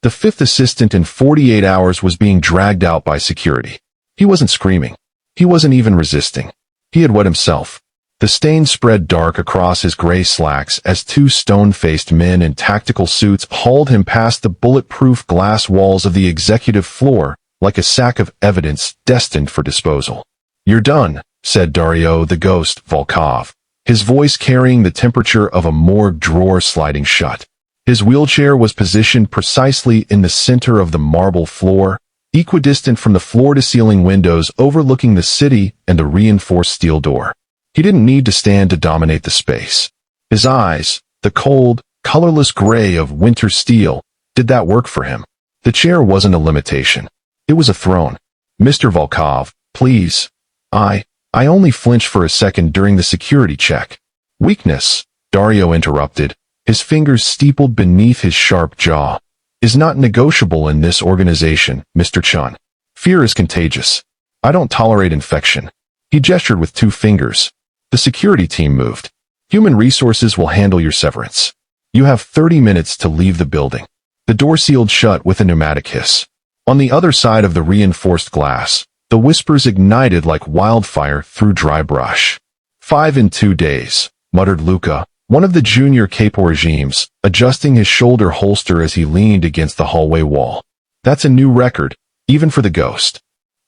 The fifth assistant in 48 hours was being dragged out by security. He wasn't screaming. He wasn't even resisting. He had wet himself. The stain spread dark across his gray slacks as two stone-faced men in tactical suits hauled him past the bulletproof glass walls of the executive floor like a sack of evidence destined for disposal. "You're done," said Dario the ghost Volkov, his voice carrying the temperature of a morgue drawer sliding shut. His wheelchair was positioned precisely in the center of the marble floor, equidistant from the floor-to-ceiling windows overlooking the city and the reinforced steel door. He didn't need to stand to dominate the space. His eyes, the cold, colorless gray of winter steel, did that work for him. The chair wasn't a limitation. It was a throne. "Mr. Volkov, please. I only flinched for a second during the security check." "Weakness," Dario interrupted, his fingers steepled beneath his sharp jaw, "is not negotiable in this organization, Mr. Chun. Fear is contagious. I don't tolerate infection." He gestured with two fingers. The security team moved. "Human resources will handle your severance. You have 30 minutes to leave the building." The door sealed shut with a pneumatic hiss. On the other side of the reinforced glass, the whispers ignited like wildfire through dry brush. 5 in 2 days, muttered Luca, one of the junior Capo regimes, adjusting his shoulder holster as he leaned against the hallway wall. "That's a new record, even for the ghost."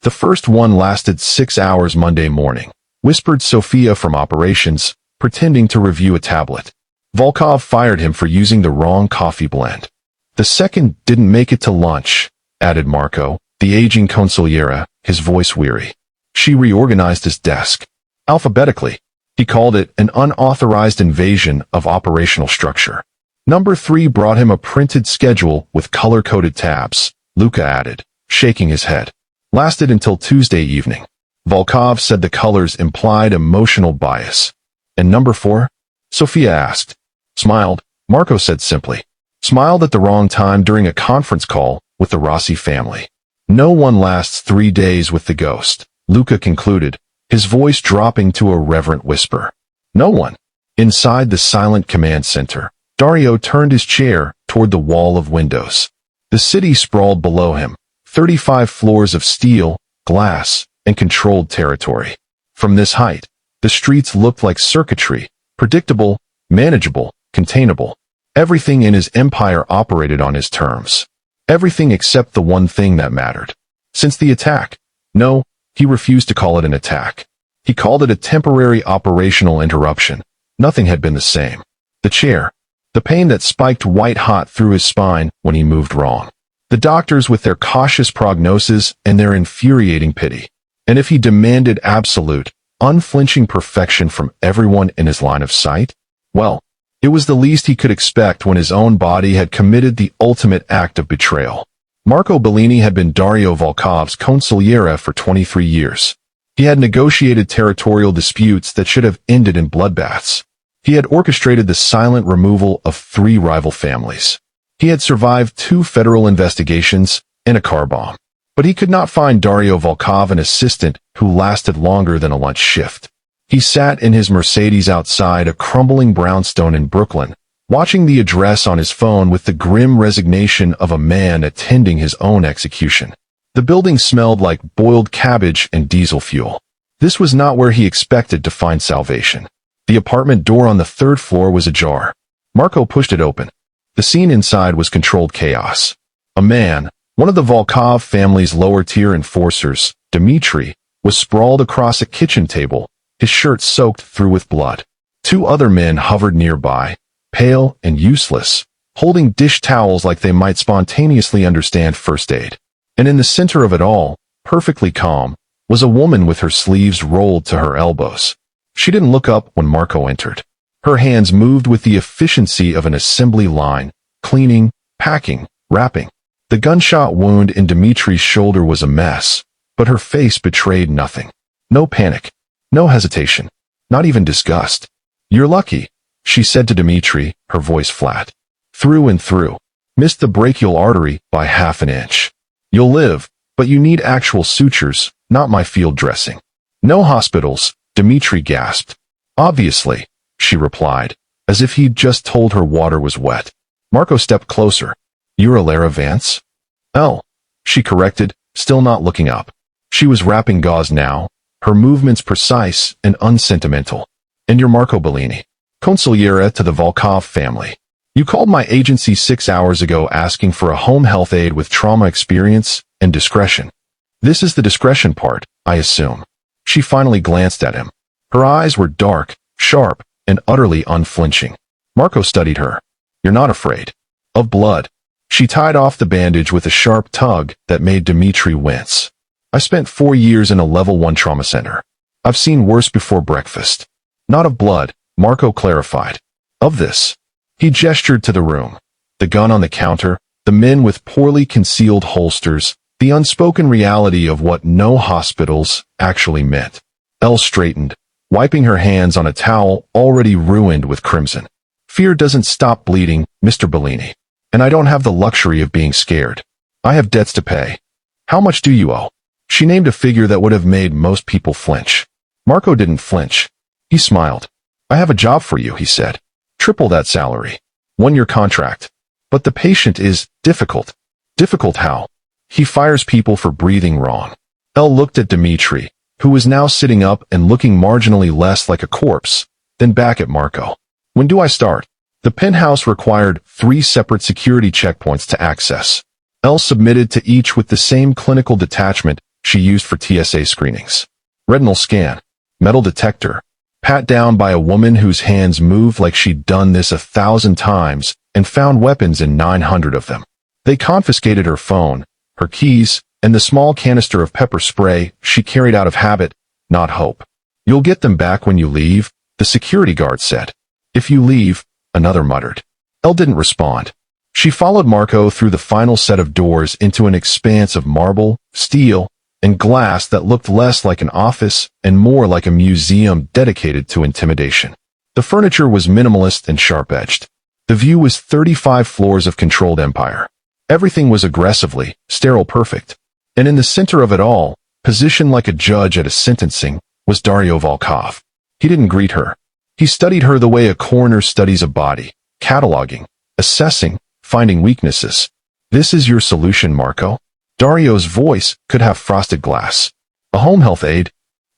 "The first one lasted 6 hours Monday morning," whispered Sophia from operations, pretending to review a tablet. "Volkov fired him for using the wrong coffee blend." "The second didn't make it to lunch," added Marco, the aging consigliera, his voice weary. "She reorganized his desk. Alphabetically. He called it an unauthorized invasion of operational structure. Number 3 brought him a printed schedule with color-coded tabs," Luca added, shaking his head. "Lasted until Tuesday evening." Volkov said the colors implied emotional bias. "And number 4? Sophia asked. "Smiled," Marco said simply. "Smiled at the wrong time during a conference call with the Rossi family." "No one lasts 3 days with the ghost," Luca concluded, his voice dropping to a reverent whisper. "No one." Inside the silent command center, Dario turned his chair toward the wall of windows. The city sprawled below him, 35 floors of steel, glass, and controlled territory. From this height, the streets looked like circuitry, predictable, manageable, containable. Everything in his empire operated on his terms. Everything except the one thing that mattered. Since the attack. No, he refused to call it an attack. He called it a temporary operational interruption. Nothing had been the same. The chair. The pain that spiked white-hot through his spine when he moved wrong. The doctors with their cautious prognosis and their infuriating pity. And if he demanded absolute, unflinching perfection from everyone in his line of sight? Well, it was the least he could expect when his own body had committed the ultimate act of betrayal. Marco Bellini had been Dario Volkov's consigliere for 23 years. He had negotiated territorial disputes that should have ended in bloodbaths. He had orchestrated the silent removal of 3 rival families. He had survived 2 federal investigations and a car bomb. But he could not find Dario Volkov an assistant who lasted longer than a lunch shift. He sat in his Mercedes outside a crumbling brownstone in Brooklyn, watching the address on his phone with the grim resignation of a man attending his own execution. The building smelled like boiled cabbage and diesel fuel. This was not where he expected to find salvation. The apartment door on the 3rd floor was ajar. Marco pushed it open. The scene inside was controlled chaos. A man, one of the Volkov family's lower-tier enforcers, Dmitri, was sprawled across a kitchen table, his shirt soaked through with blood. 2 other men hovered nearby, pale and useless, holding dish towels like they might spontaneously understand first aid. And in the center of it all, perfectly calm, was a woman with her sleeves rolled to her elbows. She didn't look up when Marco entered. Her hands moved with the efficiency of an assembly line, cleaning, packing, wrapping. The gunshot wound in Dimitri's shoulder was a mess, but her face betrayed nothing. No panic. No hesitation. Not even disgust. "You're lucky," she said to Dimitri, her voice flat. "Through and through. Missed the brachial artery by half an inch. You'll live, but you need actual sutures, not my field dressing." "No hospitals," Dimitri gasped. "Obviously," she replied, as if he'd just told her water was wet. Marco stepped closer. You're Elara Vance? Elle, she corrected, still not looking up. She was wrapping gauze now, her movements precise and unsentimental. And you're Marco Bellini, consigliere to the Volkov family. You called my agency 6 hours ago asking for a home health aide with trauma experience and discretion. This is the discretion part, I assume. She finally glanced at him. Her eyes were dark, sharp, and utterly unflinching. Marco studied her. You're not afraid of blood. She tied off the bandage with a sharp tug that made Dmitri wince. I spent 4 years in a level 1 trauma center. I've seen worse before breakfast. Not of blood, Marco clarified. Of this. He gestured to the room. The gun on the counter, the men with poorly concealed holsters, the unspoken reality of what no hospitals actually meant. Elle straightened, wiping her hands on a towel already ruined with crimson. Fear doesn't stop bleeding, Mr. Bellini. And I don't have the luxury of being scared. I have debts to pay. How much do you owe? She named a figure that would have made most people flinch. Marco didn't flinch. He smiled. I have a job for you, he said. Triple that salary. 1-year contract. But the patient is difficult. Difficult how? He fires people for breathing wrong. Elle looked at Dmitri, who was now sitting up and looking marginally less like a corpse, then back at Marco. When do I start? The penthouse required 3 separate security checkpoints to access. Elle submitted to each with the same clinical detachment she used for TSA screenings. Retinal scan. Metal detector. Pat down by a woman whose hands moved like she'd done this 1,000 times and found weapons in 900 of them. They confiscated her phone, her keys, and the small canister of pepper spray she carried out of habit, not hope. You'll get them back when you leave, the security guard said. If you leave, another muttered. Elle didn't respond. She followed Marco through the final set of doors into an expanse of marble, steel, and glass that looked less like an office and more like a museum dedicated to intimidation. The furniture was minimalist and sharp-edged. The view was 35 floors of controlled empire. Everything was aggressively, sterile perfect. And in the center of it all, positioned like a judge at a sentencing, was Dario Volkov. He didn't greet her. He studied her the way a coroner studies a body, cataloging, assessing, finding weaknesses. This is your solution, Marco? Dario's voice could have frosted glass. A home health aide?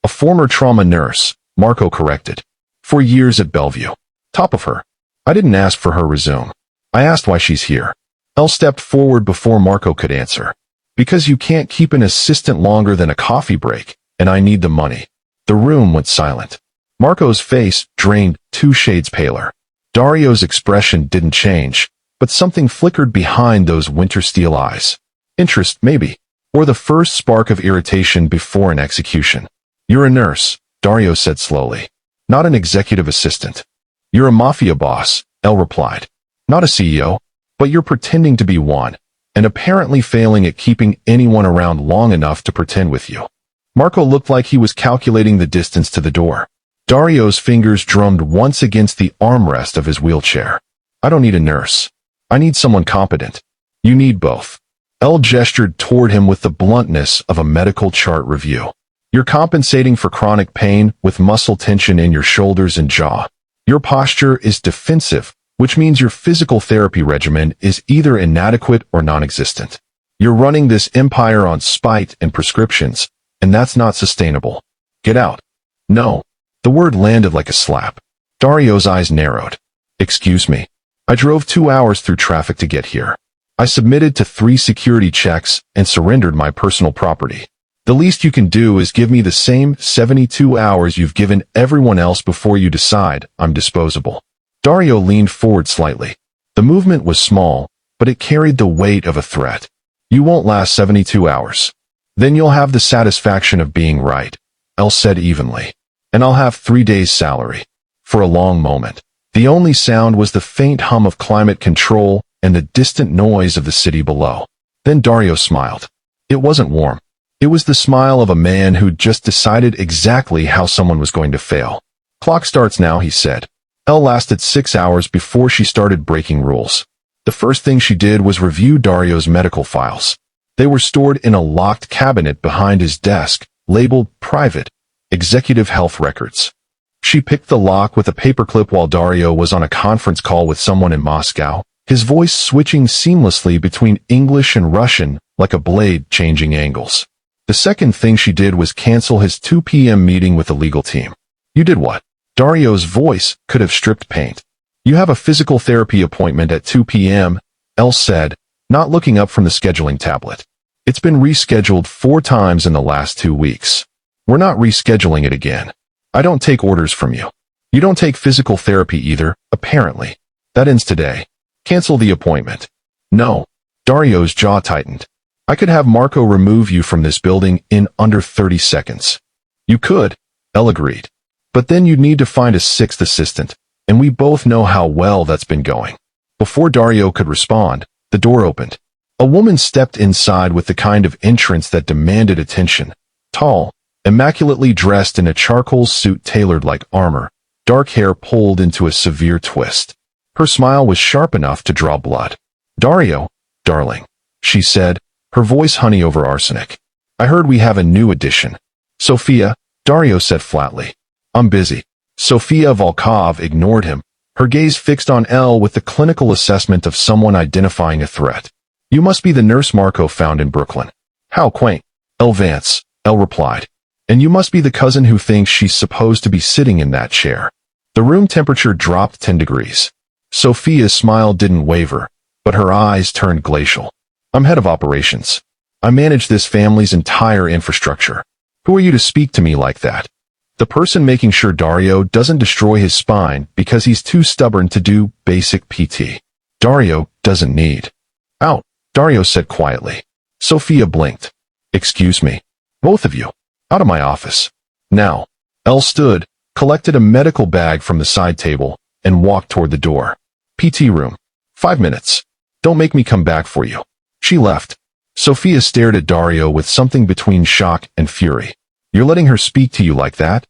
A former trauma nurse, Marco corrected. For years at Bellevue. Top of her. I didn't ask for her resume. I asked why she's here. Elle stepped forward before Marco could answer. Because you can't keep an assistant longer than a coffee break, and I need the money. The room went silent. Marco's face drained 2 shades paler. Dario's expression didn't change, but something flickered behind those winter steel eyes. Interest, maybe. Or the first spark of irritation before an execution. You're a nurse, Dario said slowly. Not an executive assistant. You're a Mafia boss, Elle replied. Not a CEO, but you're pretending to be one, and apparently failing at keeping anyone around long enough to pretend with you. Marco looked like he was calculating the distance to the door. Dario's fingers drummed once against the armrest of his wheelchair. I don't need a nurse. I need someone competent. You need both. Elle gestured toward him with the bluntness of a medical chart review. You're compensating for chronic pain with muscle tension in your shoulders and jaw. Your posture is defensive, which means your physical therapy regimen is either inadequate or non-existent. You're running this empire on spite and prescriptions, and that's not sustainable. Get out. No. The word landed like a slap. Dario's eyes narrowed. Excuse me. I drove 2 hours through traffic to get here. I submitted to 3 security checks and surrendered my personal property. The least you can do is give me the same 72 hours you've given everyone else before you decide I'm disposable. Dario leaned forward slightly. The movement was small, but it carried the weight of a threat. You won't last 72 hours. Then you'll have the satisfaction of being right, Elle said evenly. And I'll have 3 days' salary. For a long moment, the only sound was the faint hum of climate control and the distant noise of the city below. Then Dario smiled. It wasn't warm. It was the smile of a man who'd just decided exactly how someone was going to fail. Clock starts now, he said. Elle lasted 6 hours before she started breaking rules. The first thing she did was review Dario's medical files. They were stored in a locked cabinet behind his desk, labeled Private, Executive Health Records. She picked the lock with a paperclip while Dario was on a conference call with someone in Moscow, his voice switching seamlessly between English and Russian like a blade changing angles. The second thing she did was cancel his 2 p.m. meeting with the legal team. You did what? Dario's voice could have stripped paint. You have a physical therapy appointment at 2 p.m., Elle said, not looking up from the scheduling tablet. It's been rescheduled 4 times in the last 2 weeks. We're not rescheduling it again. I don't take orders from you. You don't take physical therapy either, apparently. That ends today. Cancel the appointment. No. Dario's jaw tightened. I could have Marco remove you from this building in under 30 seconds. You could, Elle agreed. But then you'd need to find a 6th assistant, and we both know how well that's been going. Before Dario could respond, the door opened. A woman stepped inside with the kind of entrance that demanded attention. Tall, immaculately dressed in a charcoal suit tailored like armor, dark hair pulled into a severe twist. Her smile was sharp enough to draw blood. Dario, darling, she said, her voice honey over arsenic. I heard we have a new addition. Sophia, Dario said flatly. I'm busy. Sophia Volkov ignored him, her gaze fixed on Elle with the clinical assessment of someone identifying a threat. You must be the nurse Marco found in Brooklyn. How quaint. Elara Vance, Elle replied. And you must be the cousin who thinks she's supposed to be sitting in that chair. The room temperature dropped 10 degrees. Sophia's smile didn't waver, but her eyes turned glacial. I'm head of operations. I manage this family's entire infrastructure. Who are you to speak to me like that? The person making sure Dario doesn't destroy his spine because he's too stubborn to do basic PT. Dario doesn't need. Out, Dario said quietly. Sophia blinked. Excuse me. Both of you. Out of my office. Now. Elle stood, collected a medical bag from the side table, and walked toward the door. PT room. 5 minutes. Don't make me come back for you. She left. Sophia stared at Dario with something between shock and fury. You're letting her speak to you like that?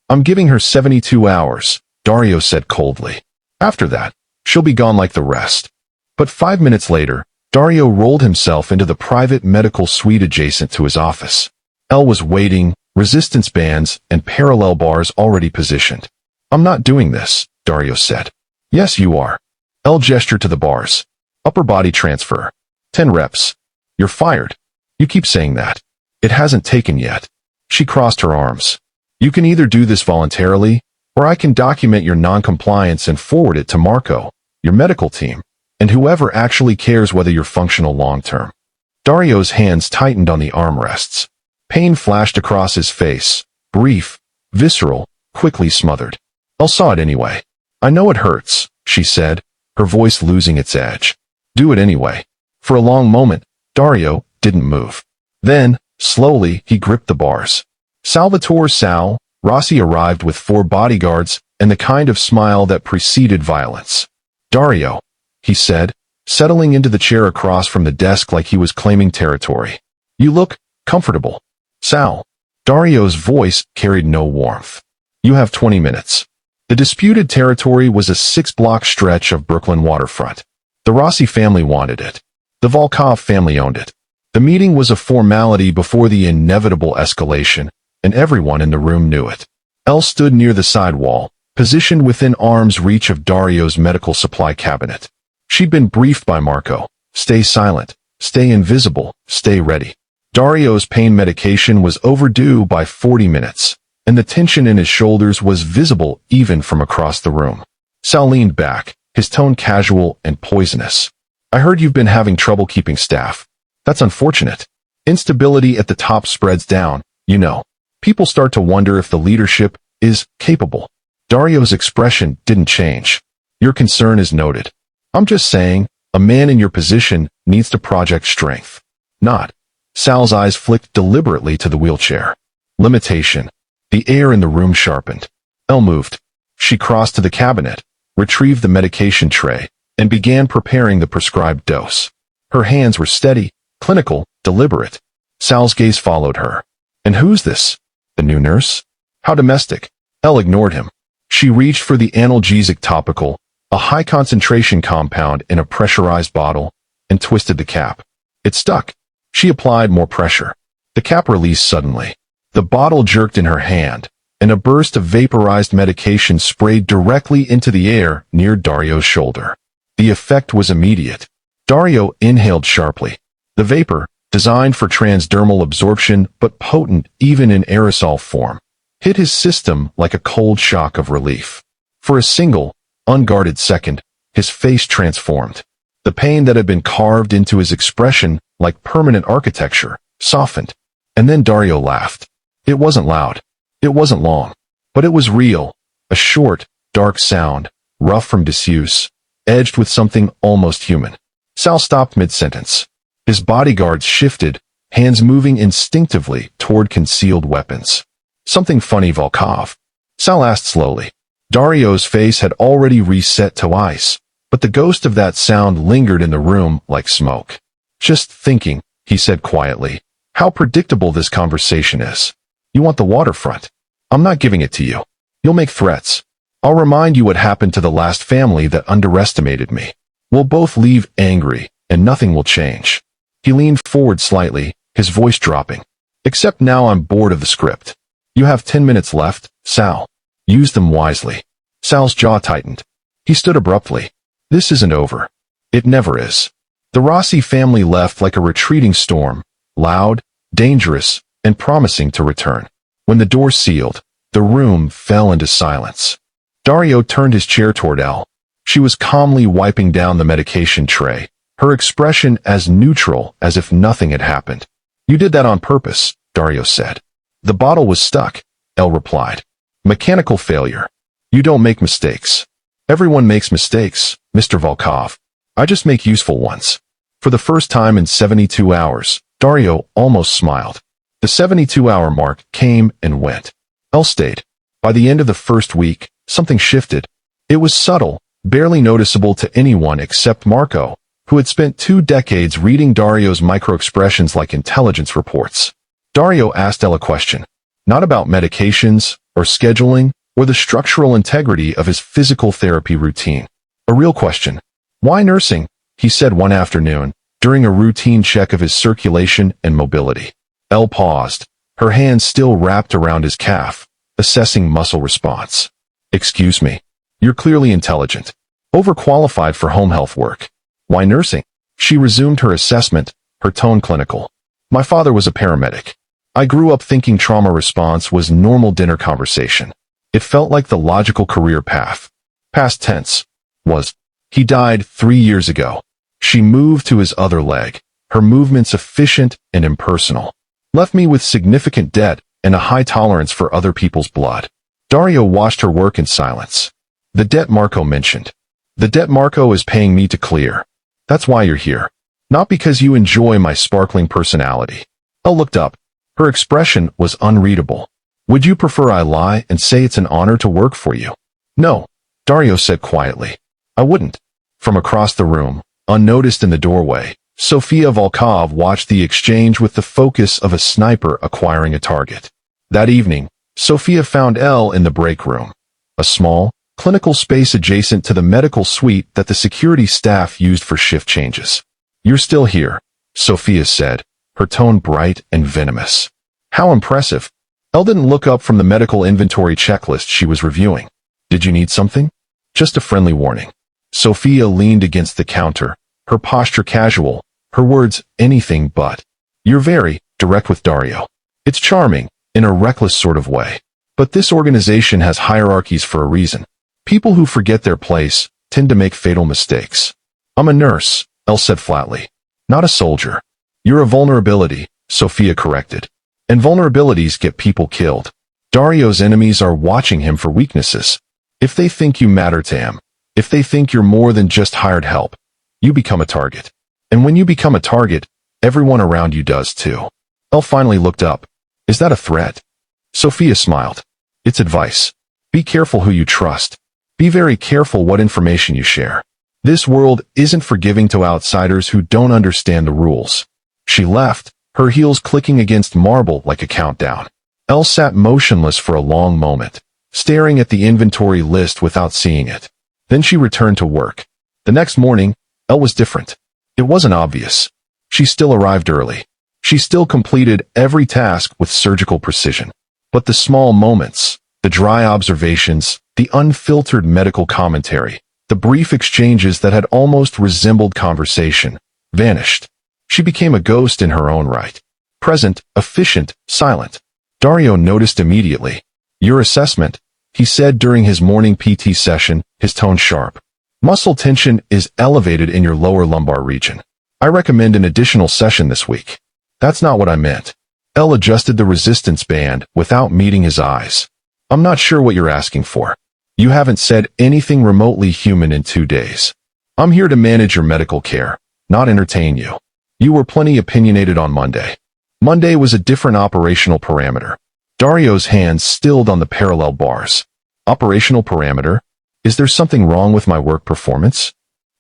I'm giving her 72 hours, Dario said coldly. After that, she'll be gone like the rest. But 5 minutes later, Dario rolled himself into the private medical suite adjacent to his office. Elle was waiting, resistance bands and parallel bars already positioned. I'm not doing this, Dario said. Yes, you are. Elle gestured to the bars. Upper body transfer. 10 reps. You're fired. You keep saying that. It hasn't taken yet. She crossed her arms. You can either do this voluntarily, or I can document your non-compliance and forward it to Marco, your medical team, and whoever actually cares whether you're functional long-term. Dario's hands tightened on the armrests. Pain flashed across his face, brief, visceral, quickly smothered. Elle saw it anyway. I know it hurts, she said, her voice losing its edge. Do it anyway. For a long moment, Dario didn't move. Then, slowly, he gripped the bars. Salvatore Sal, Rossi arrived with 4 bodyguards and the kind of smile that preceded violence. Dario, he said, settling into the chair across from the desk like he was claiming territory. You look comfortable. Sal. Dario's voice carried no warmth. You have 20 minutes. The disputed territory was a 6-block stretch of Brooklyn waterfront. The Rossi family wanted it. The Volkov family owned it. The meeting was a formality before the inevitable escalation, and everyone in the room knew it. Elle stood near the side wall, positioned within arm's reach of Dario's medical supply cabinet. She'd been briefed by Marco. Stay silent, stay invisible, stay ready. Dario's pain medication was overdue by 40 minutes, and the tension in his shoulders was visible even from across the room. Sal leaned back, his tone casual and poisonous. I heard you've been having trouble keeping staff. That's unfortunate. Instability at the top spreads down, you know. People start to wonder if the leadership is capable. Dario's expression didn't change. Your concern is noted. I'm just saying, a man in your position needs to project strength. Not. Sal's eyes flicked deliberately to the wheelchair. Limitation. The air in the room sharpened. Elle moved. She crossed to the cabinet, retrieved the medication tray, and began preparing the prescribed dose. Her hands were steady, clinical, deliberate. Sal's gaze followed her. And who's this? The new nurse? How domestic. Elle ignored him. She reached for the analgesic topical, a high-concentration compound in a pressurized bottle, and twisted the cap. It stuck. She applied more pressure. The cap released suddenly. The bottle jerked in her hand, and a burst of vaporized medication sprayed directly into the air near Dario's shoulder. The effect was immediate. Dario inhaled sharply. The vapor, designed for transdermal absorption but potent even in aerosol form, hit his system like a cold shock of relief. For a single, unguarded second, his face transformed. The pain that had been carved into his expression like permanent architecture softened. And then Dario laughed. It wasn't loud. It wasn't long. But it was real. A short, dark sound, rough from disuse, edged with something almost human. Sal stopped mid-sentence. His bodyguards shifted, hands moving instinctively toward concealed weapons. Something funny, Volkov? Sal asked slowly. Dario's face had already reset to ice, but the ghost of that sound lingered in the room like smoke. Just thinking, he said quietly, how predictable this conversation is. You want the waterfront? I'm not giving it to you. You'll make threats. I'll remind you what happened to the last family that underestimated me. We'll both leave angry, and nothing will change. He leaned forward slightly, his voice dropping. Except now I'm bored of the script. You have 10 minutes left, Sal. Use them wisely. Sal's jaw tightened. He stood abruptly. This isn't over. It never is. The Rossi family left like a retreating storm, loud, dangerous, and promising to return. When the door sealed, the room fell into silence. Dario turned his chair toward Elle. She was calmly wiping down the medication tray, her expression as neutral as if nothing had happened. You did that on purpose, Dario said. The bottle was stuck, Elle replied. Mechanical failure. You don't make mistakes. Everyone makes mistakes, Mr. Volkov. I just make useful ones. For the first time in 72 hours, Dario almost smiled. The 72-hour mark came and went. Elle stayed. By the end of the first week, something shifted. It was subtle, barely noticeable to anyone except Marco, who had spent 2 decades reading Dario's microexpressions like intelligence reports. Dario asked Elle a question, not about medications or scheduling or the structural integrity of his physical therapy routine. A real question. Why nursing? He said one afternoon, during a routine check of his circulation and mobility. Elle paused, her hand still wrapped around his calf, assessing muscle response. Excuse me. You're clearly intelligent. Overqualified for home health work. Why nursing? She resumed her assessment, her tone clinical. My father was a paramedic. I grew up thinking trauma response was normal dinner conversation. It felt like the logical career path. Past tense. Was. He died 3 years ago. She moved to his other leg, her movements efficient and impersonal. Left me with significant debt and a high tolerance for other people's blood. Dario watched her work in silence. The debt Marco mentioned. The debt Marco is paying me to clear. That's why you're here. Not because you enjoy my sparkling personality. Elle looked up. Her expression was unreadable. Would you prefer I lie and say it's an honor to work for you? No, Dario said quietly. I wouldn't. From across the room, unnoticed in the doorway, Sofia Volkov watched the exchange with the focus of a sniper acquiring a target. That evening, Sofia found Elle in the break room, a small, clinical space adjacent to the medical suite that the security staff used for shift changes. You're still here, Sofia said, her tone bright and venomous. How impressive. Elle didn't look up from the medical inventory checklist she was reviewing. Did you need something? Just a friendly warning. Sofia leaned against the counter, her posture casual, her words anything but. You're very direct with Dario. It's charming, in a reckless sort of way. But this organization has hierarchies for a reason. People who forget their place tend to make fatal mistakes. I'm a nurse, Elle said flatly. Not a soldier. You're a vulnerability, Sofia corrected. And vulnerabilities get people killed. Dario's enemies are watching him for weaknesses. If they think you matter to him, if they think you're more than just hired help, you become a target. And when you become a target, everyone around you does too. Elle finally looked up. Is that a threat? Sofia smiled. It's advice. Be careful who you trust. Be very careful what information you share. This world isn't forgiving to outsiders who don't understand the rules. She left, her heels clicking against marble like a countdown. Elle sat motionless for a long moment, staring at the inventory list without seeing it. Then she returned to work. The next morning, Elle was different. It wasn't obvious. She still arrived early. She still completed every task with surgical precision. But the small moments, the dry observations, the unfiltered medical commentary, The brief exchanges that had almost resembled conversation vanished. She became a ghost in her own right. Present, efficient, silent. Dario noticed immediately. "Your assessment," he said during his morning PT session, his tone sharp. "Muscle tension is elevated in your lower lumbar region. I recommend an additional session this week." "That's not what I meant." Elle adjusted the resistance band without meeting his eyes. "I'm not sure what you're asking for. You haven't said anything remotely human in 2 days. I'm here to manage your medical care, not entertain you. You were plenty opinionated on Monday." Monday was a different operational parameter. Dario's hands stilled on the parallel bars. "Operational parameter? Is there something wrong with my work performance?"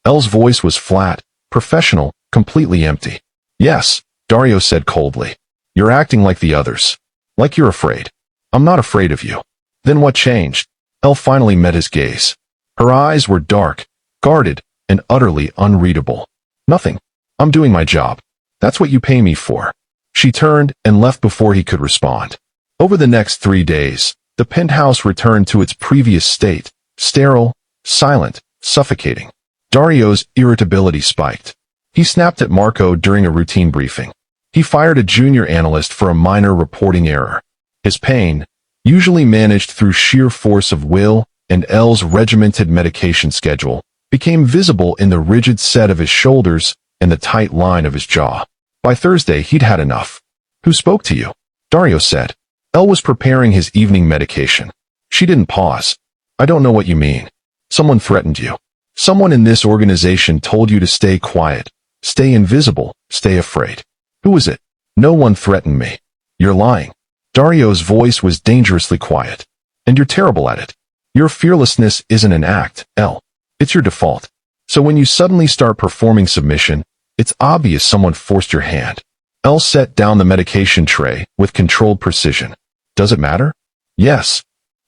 Elle's voice was flat, professional, completely empty. "Yes," Dario said coldly. "You're acting like the others. Like you're afraid." "I'm not afraid of you." "Then what changed?" Elle finally met his gaze. Her eyes were dark, guarded, and utterly unreadable. "Nothing. I'm doing my job. That's what you pay me for." She turned and left before he could respond. Over the next 3 days, the penthouse returned to its previous state, sterile, silent, suffocating. Dario's irritability spiked. He snapped at Marco during a routine briefing. He fired a junior analyst for a minor reporting error. His pain, usually managed through sheer force of will and Elle's regimented medication schedule, became visible in the rigid set of his shoulders and the tight line of his jaw. By Thursday, he'd had enough. "Who spoke to you?" Dario said. Elle was preparing his evening medication. She didn't pause. "I don't know what you mean." "Someone threatened you. Someone in this organization told you to stay quiet, stay invisible, stay afraid." "Who was it?" "No one threatened me." "You're lying." Dario's voice was dangerously quiet. "And you're terrible at it. Your fearlessness isn't an act, Elle. It's your default. So when you suddenly start performing submission, it's obvious someone forced your hand." Elle set down the medication tray with controlled precision. "Does it matter?" "Yes."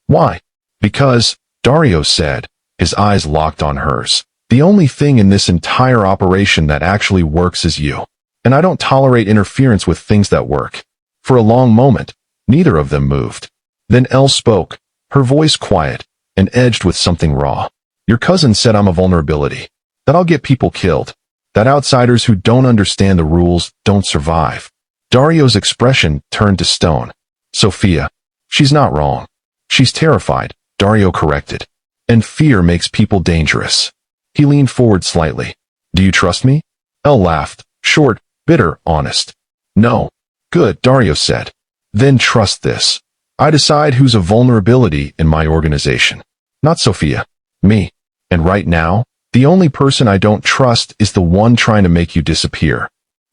"Why?" "Because," Dario said, his eyes locked on hers, "the only thing in this entire operation that actually works is you. And I don't tolerate interference with things that work." For a long moment, neither of them moved. Then Elle spoke, her voice quiet and edged with something raw. "Your cousin said I'm a vulnerability. That I'll get people killed. That outsiders who don't understand the rules don't survive." Dario's expression turned to stone. "Sophia, she's not wrong. She's terrified," Dario corrected. "And fear makes people dangerous." He leaned forward slightly. "Do you trust me?" Elle laughed, short, bitter, honest. "No." "Good," Dario said. "Then trust this. I decide who's a vulnerability in my organization. Not Sophia. Me. And right now, the only person I don't trust is the one trying to make you disappear."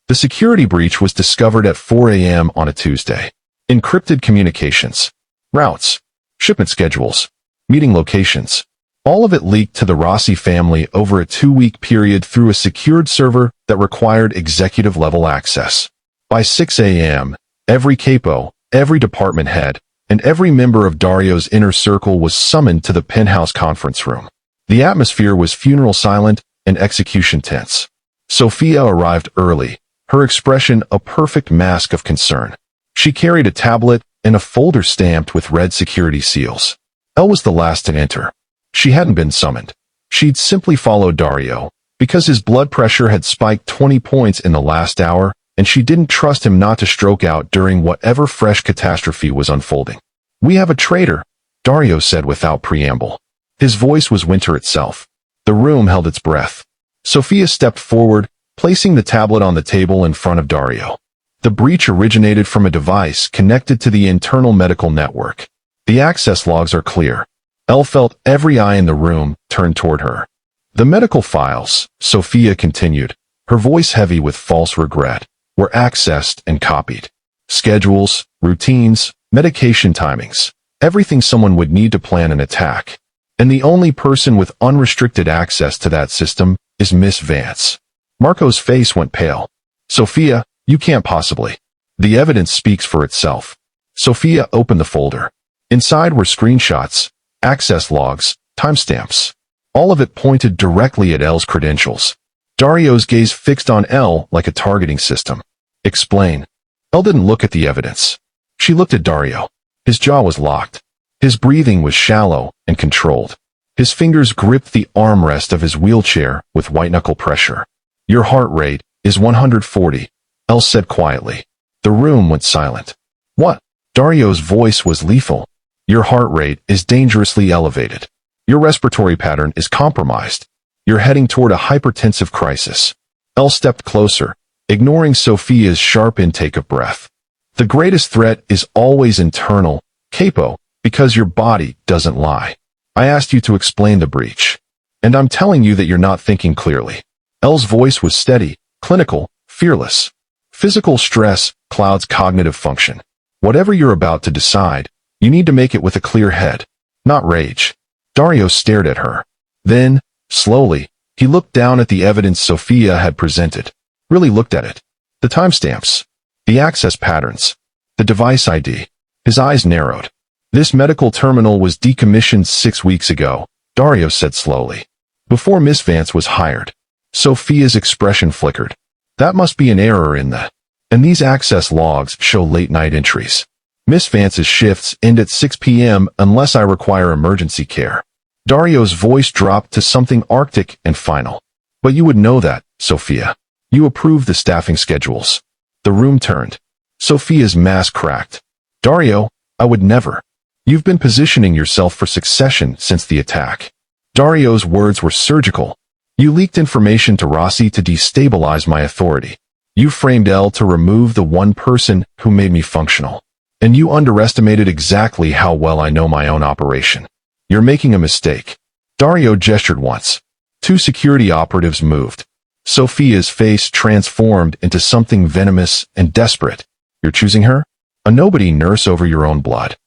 The security breach was discovered at 4 a.m. on a Tuesday. Encrypted communications, routes, shipment schedules, meeting locations. All of it leaked to the Rossi family over a 2-week period through a secured server that required executive-level access. By 6 a.m., every capo, every department head, and every member of Dario's inner circle was summoned to the penthouse conference room. The atmosphere was funeral silent and execution tense. Sophia arrived early, her expression a perfect mask of concern. She carried a tablet and a folder stamped with red security seals. Elle was the last to enter. She hadn't been summoned. She'd simply followed Dario, because his blood pressure had spiked 20 points in the last hour, and she didn't trust him not to stroke out during whatever fresh catastrophe was unfolding. "We have a traitor," Dario said without preamble. His voice was winter itself. The room held its breath. Sophia stepped forward, placing the tablet on the table in front of Dario. The breach originated from a device connected to the internal medical network. The access logs are clear. Elle felt every eye in the room turn toward her. "The medical files," Sophia continued, her voice heavy with false regret, "were accessed and copied. Schedules, routines, medication timings, everything someone would need to plan an attack. And the only person with unrestricted access to that system is Miss Vance." Marco's face went pale. "Sophia, you can't possibly." "The evidence speaks for itself." Sophia opened the folder. Inside were screenshots, access logs, timestamps. All of it pointed directly at Elle's credentials. Dario's gaze fixed on Elle like a targeting system. "Explain." Elle didn't look at the evidence. She looked at Dario. His jaw was locked. His breathing was shallow and controlled. His fingers gripped the armrest of his wheelchair with white-knuckle pressure. "Your heart rate is 140, Elle said quietly. The room went silent. "What?" Dario's voice was lethal. "Your heart rate is dangerously elevated. Your respiratory pattern is compromised. You're heading toward a hypertensive crisis." Elle stepped closer, ignoring Sophia's sharp intake of breath. "The greatest threat is always internal, Capo, because your body doesn't lie. I asked you to explain the breach. And I'm telling you that you're not thinking clearly." Elle's voice was steady, clinical, fearless. "Physical stress clouds cognitive function. Whatever you're about to decide, you need to make it with a clear head, not rage." Dario stared at her. Then, slowly, he looked down at the evidence Sophia had presented. Really looked at it. The timestamps. The access patterns. The device ID. His eyes narrowed. "This medical terminal was decommissioned 6 weeks ago," Dario said slowly. "Before Miss Vance was hired." Sophia's expression flickered. "That must be an error in the... And these access logs show late-night entries. Miss Vance's shifts end at 6 p.m. unless I require emergency care." Dario's voice dropped to something arctic and final. "But you would know that, Sophia. You approve the staffing schedules." The room turned. Sophia's mask cracked. "Dario, I would never. You've been positioning yourself for succession since the attack." Dario's words were surgical. "You leaked information to Rossi to destabilize my authority. You framed Elle to remove the one person who made me functional. And you underestimated exactly how well I know my own operation. You're making a mistake." Dario gestured once. 2 security operatives moved. Sophia's face transformed into something venomous and desperate. "You're choosing her? A nobody nurse over your own blood."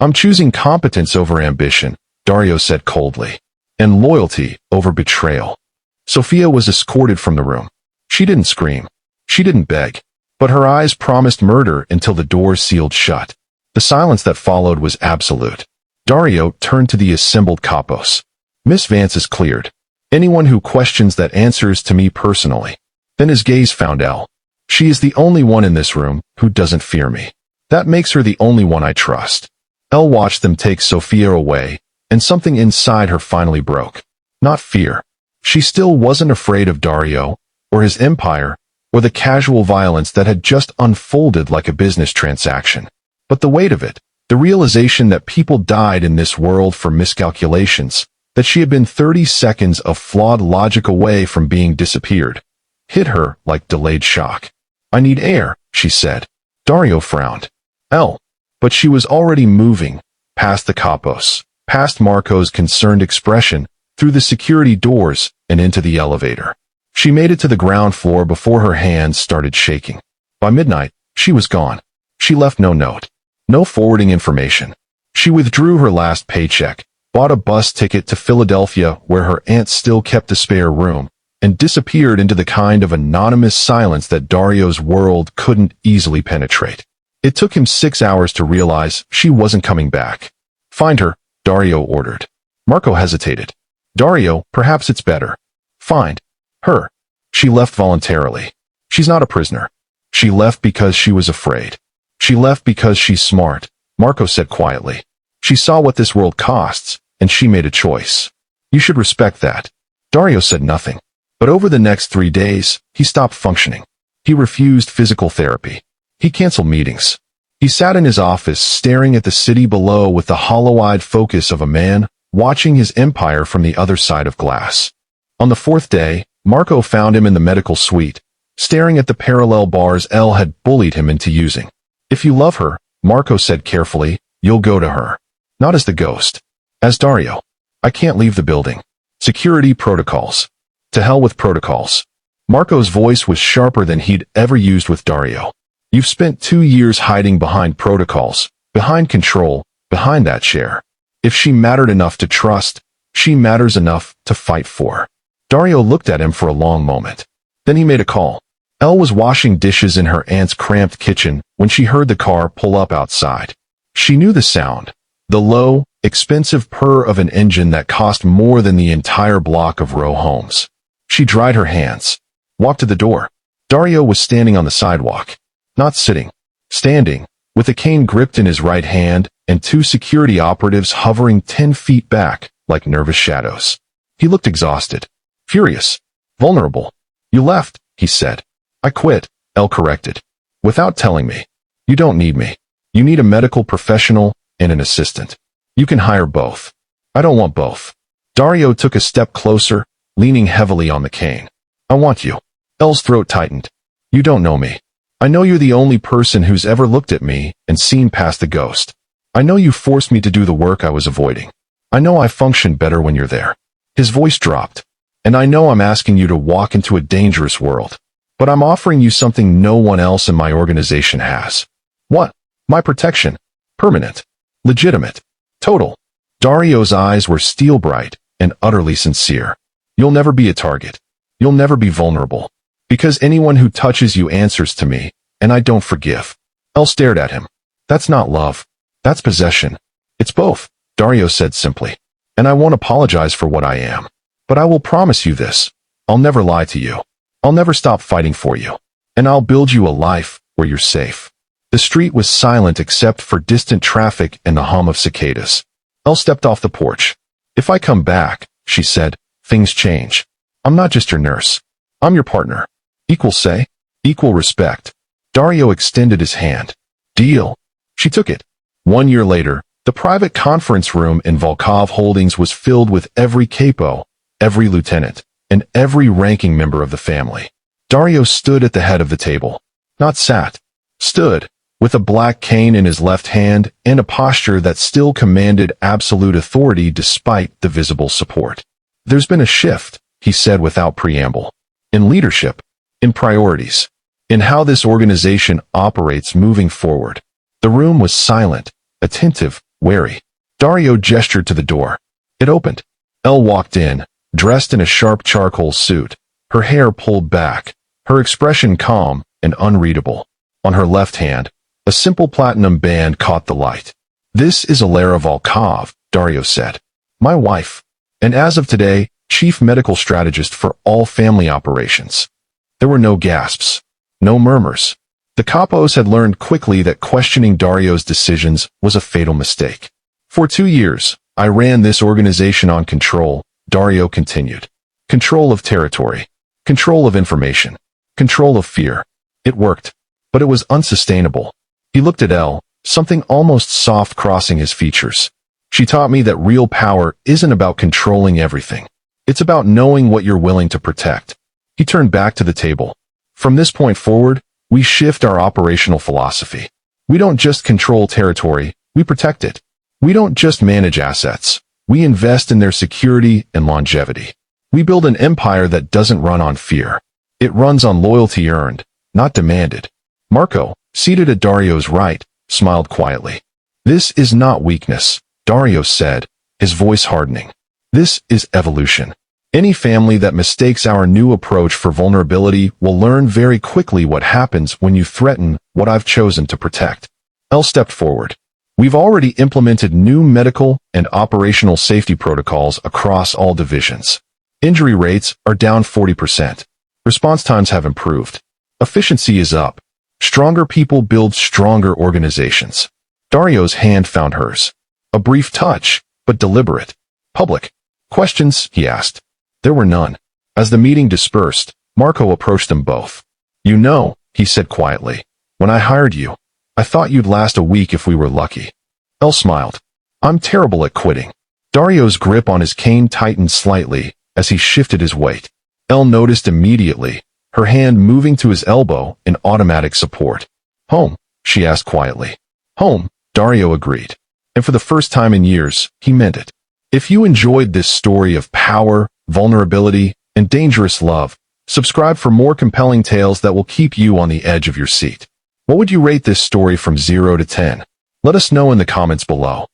"I'm choosing competence over ambition," Dario said coldly. "And loyalty over betrayal." Sophia was escorted from the room. She didn't scream. She didn't beg. But her eyes promised murder until the doors sealed shut. The silence that followed was absolute. Dario turned to the assembled capos. "Miss Vance is cleared. Anyone who questions that answers to me personally." Then his gaze found Elle. "She is the only one in this room who doesn't fear me. That makes her the only one I trust." Elle watched them take Sophia away, and something inside her finally broke. Not fear. She still wasn't afraid of Dario, or his empire, or the casual violence that had just unfolded like a business transaction. But the weight of it, the realization that people died in this world for miscalculations, that she had been 30 seconds of flawed logic away from being disappeared, hit her like delayed shock. "I need air," she said. Dario frowned. "Elle." But she was already moving, past the capos, past Marco's concerned expression, through the security doors, and into the elevator. She made it to the ground floor before her hands started shaking. By midnight, she was gone. She left no note. No forwarding information. She withdrew her last paycheck, bought a bus ticket to Philadelphia where her aunt still kept a spare room, and disappeared into the kind of anonymous silence that Dario's world couldn't easily penetrate. It took him 6 hours to realize she wasn't coming back. "Find her," Dario ordered. Marco hesitated. "Dario, perhaps it's better." "Find her." She left voluntarily. She's not a prisoner. She left because she was afraid. She left because she's smart, Marco said quietly. She saw what this world costs, and she made a choice. You should respect that. Dario said nothing. But over the next 3 days, he stopped functioning. He refused physical therapy. He canceled meetings. He sat in his office staring at the city below with the hollow-eyed focus of a man watching his empire from the other side of glass. On the 4th day, Marco found him in the medical suite, staring at the parallel bars Elle had bullied him into using. "If you love her," Marco said carefully, "you'll go to her. Not as the ghost. As Dario. I can't leave the building. Security protocols. To hell with protocols." Marco's voice was sharper than he'd ever used with Dario. "You've spent 2 years hiding behind protocols, behind control, behind that chair. If she mattered enough to trust, she matters enough to fight for." Dario looked at him for a long moment. Then he made a call. Elle was washing dishes in her aunt's cramped kitchen when she heard the car pull up outside. She knew the sound. The low, expensive purr of an engine that cost more than the entire block of row homes. She dried her hands. Walked to the door. Dario was standing on the sidewalk. Not sitting. Standing, with a cane gripped in his right hand and 2 security operatives hovering 10 feet back, like nervous shadows. He looked exhausted, furious, vulnerable. You left, he said. I quit, Elle corrected. Without telling me. You don't need me. You need a medical professional and an assistant. You can hire both. I don't want both. Dario took a step closer, leaning heavily on the cane. I want you. Elle's throat tightened. You don't know me. I know you're the only person who's ever looked at me and seen past the ghost. I know you forced me to do the work I was avoiding. I know I function better when you're there. His voice dropped. And I know I'm asking you to walk into a dangerous world. But I'm offering you something no one else in my organization has. What? My protection. Permanent. Legitimate. Total. Dario's eyes were steel bright and utterly sincere. You'll never be a target. You'll never be vulnerable. Because anyone who touches you answers to me, and I don't forgive. Elle stared at him. That's not love. That's possession. It's both, Dario said simply. And I won't apologize for what I am. But I will promise you this. I'll never lie to you. I'll never stop fighting for you. And I'll build you a life where you're safe. The street was silent except for distant traffic and the hum of cicadas. Elle stepped off the porch. If I come back, she said, things change. I'm not just your nurse. I'm your partner. Equal say, equal respect. Dario extended his hand. Deal. She took it. 1 year later, the private conference room in Volkov Holdings was filled with every capo, every lieutenant, and every ranking member of the family. Dario stood at the head of the table. Not sat. Stood, with a black cane in his left hand and a posture that still commanded absolute authority despite the visible support. There's been a shift, he said without preamble. In leadership. In priorities. In how this organization operates moving forward. The room was silent, attentive, wary. Dario gestured to the door. It opened. Elle walked in, dressed in a sharp charcoal suit, her hair pulled back, her expression calm and unreadable. On her left hand, a simple platinum band caught the light. This is Elara Volkov, Dario said. My wife. And as of today, chief medical strategist for all family operations. There were no gasps. No murmurs. The Capos had learned quickly that questioning Dario's decisions was a fatal mistake. For 2 years, I ran this organization on control, Dario continued. Control of territory. Control of information. Control of fear. It worked. But it was unsustainable. He looked at Elle, something almost soft crossing his features. She taught me that real power isn't about controlling everything. It's about knowing what you're willing to protect. He turned back to the table. From this point forward, we shift our operational philosophy. We don't just control territory, we protect it. We don't just manage assets. We invest in their security and longevity. We build an empire that doesn't run on fear. It runs on loyalty earned, not demanded. Marco, seated at Dario's right, smiled quietly. This is not weakness, Dario said, his voice hardening. This is evolution. Any family that mistakes our new approach for vulnerability will learn very quickly what happens when you threaten what I've chosen to protect. Elle stepped forward. We've already implemented new medical and operational safety protocols across all divisions. Injury rates are down 40%. Response times have improved. Efficiency is up. Stronger people build stronger organizations. Dario's hand found hers. A brief touch, but deliberate. Public. Questions, he asked. There were none. As the meeting dispersed, Marco approached them both. You know, he said quietly, when I hired you, I thought you'd last a week if we were lucky. Elle smiled. I'm terrible at quitting. Dario's grip on his cane tightened slightly as he shifted his weight. Elle noticed immediately, her hand moving to his elbow in automatic support. Home, she asked quietly. Home, Dario agreed. And for the first time in years, he meant it. If you enjoyed this story of power, vulnerability, and dangerous love, subscribe for more compelling tales that will keep you on the edge of your seat. What would you rate this story from 0 to 10? Let us know in the comments below.